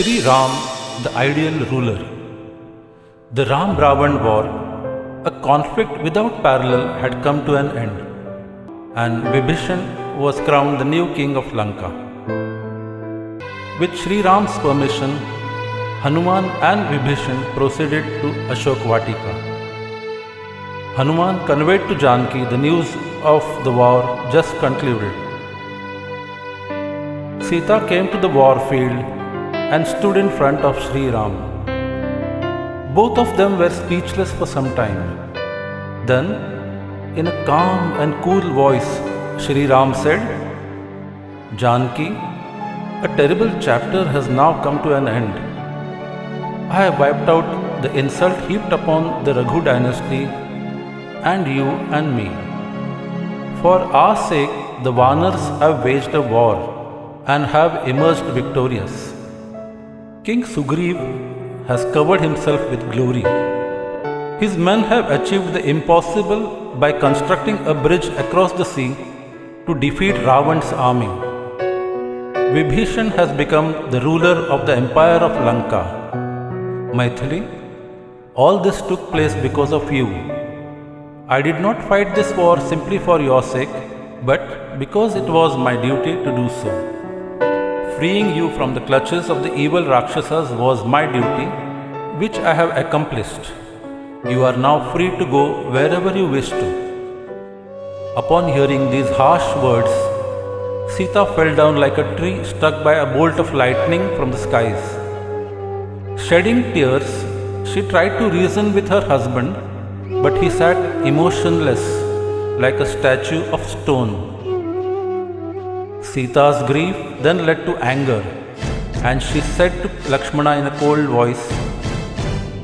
Shri Ram, the ideal ruler. The Ram Ravan war, a conflict without parallel, had come to an end, and Vibhishan was crowned the new king of Lanka. With Shri Ram's permission, Hanuman and Vibhishan proceeded to Ashok Vatika. Hanuman conveyed to Janki the news of the war just concluded. Sita came to the war field and stood in front of Shri Ram. Both of them were speechless for some time. Then, in a calm and cool voice, Shri Ram said, "Janki, a terrible chapter has now come to an end. I have wiped out the insult heaped upon the Raghu dynasty and you and me. For our sake, the Vanars have waged a war and have emerged victorious. King Sugriv has covered himself with glory. His men have achieved the impossible by constructing a bridge across the sea to defeat Ravan's army. Vibhishan has become the ruler of the empire of Lanka. Maithili, all this took place because of you. I did not fight this war simply for your sake, but because it was my duty to do so. Freeing you from the clutches of the evil Rakshasas was my duty, which I have accomplished. You are now free to go wherever you wish to." Upon hearing these harsh words, Sita fell down like a tree struck by a bolt of lightning from the skies. Shedding tears, she tried to reason with her husband, but he sat emotionless like a statue of stone. Sita's grief then led to anger, and she said to Lakshmana in a cold voice,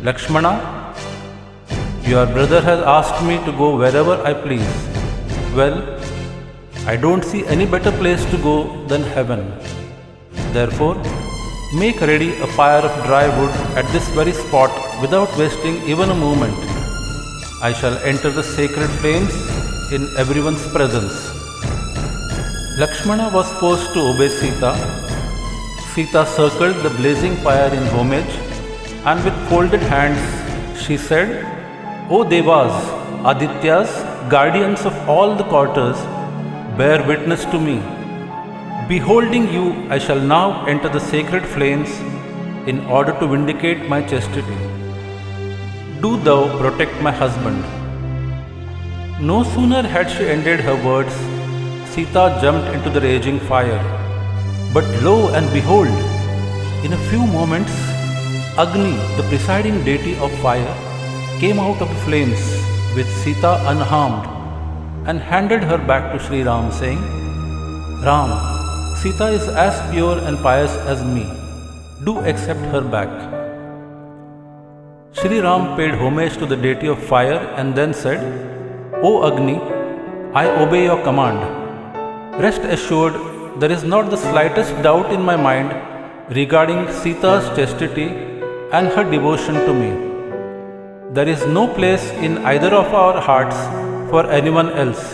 "Lakshmana, your brother has asked me to go wherever I please. Well, I don't see any better place to go than heaven. Therefore, make ready a pyre of dry wood at this very spot without wasting even a moment. I shall enter the sacred flames in everyone's presence." Lakshmana was forced to obey Sita. Sita circled the blazing pyre in homage, and with folded hands she said, "O Devas, Adityas, guardians of all the quarters, bear witness to me. Beholding you, I shall now enter the sacred flames in order to vindicate my chastity. Do thou protect my husband." No sooner had she ended her words, Sita jumped into the raging fire. But lo and behold, in a few moments, Agni, the presiding deity of fire, came out of the flames with Sita unharmed and handed her back to Sri Ram, saying, "Ram, Sita is as pure and pious as me. Do accept her back." Sri Ram paid homage to the deity of fire and then said, "O Agni, I obey your command. Rest assured, there is not the slightest doubt in my mind regarding Sita's chastity and her devotion to me. There is no place in either of our hearts for anyone else.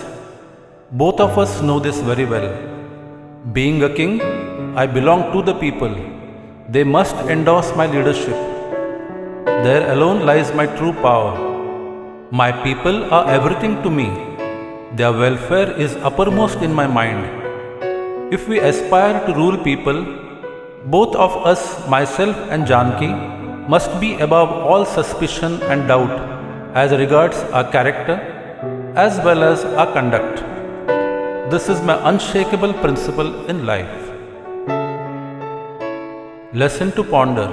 Both of us know this very well. Being a king, I belong to the people. They must endorse my leadership. There alone lies my true power. My people are everything to me. Their welfare is uppermost in my mind. If we aspire to rule people, both of us, myself and Janki, must be above all suspicion and doubt as regards our character as well as our conduct. This is my unshakable principle in life." Lesson to ponder.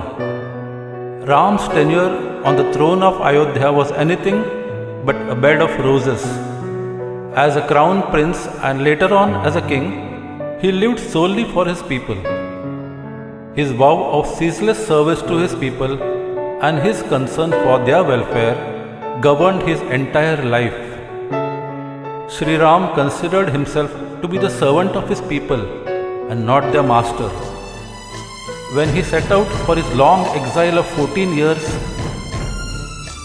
Ram's tenure on the throne of Ayodhya was anything but a bed of roses. As a crown prince and later on as a king, he lived solely for his people. His vow of ceaseless service to his people and his concern for their welfare governed his entire life. Sri Ram considered himself to be the servant of his people and not their master. When he set out for his long exile of 14 years,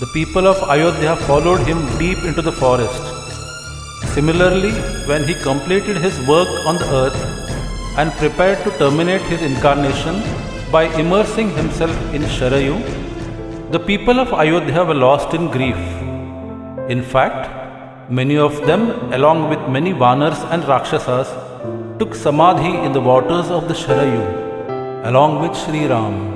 the people of Ayodhya followed him deep into the forest. Similarly, when he completed his work on the earth and prepared to terminate his incarnation by immersing himself in Sharayu, the people of Ayodhya were lost in grief. In fact, many of them, along with many Vanars and Rakshasas, took Samadhi in the waters of the Sharayu, along with Sri Ram.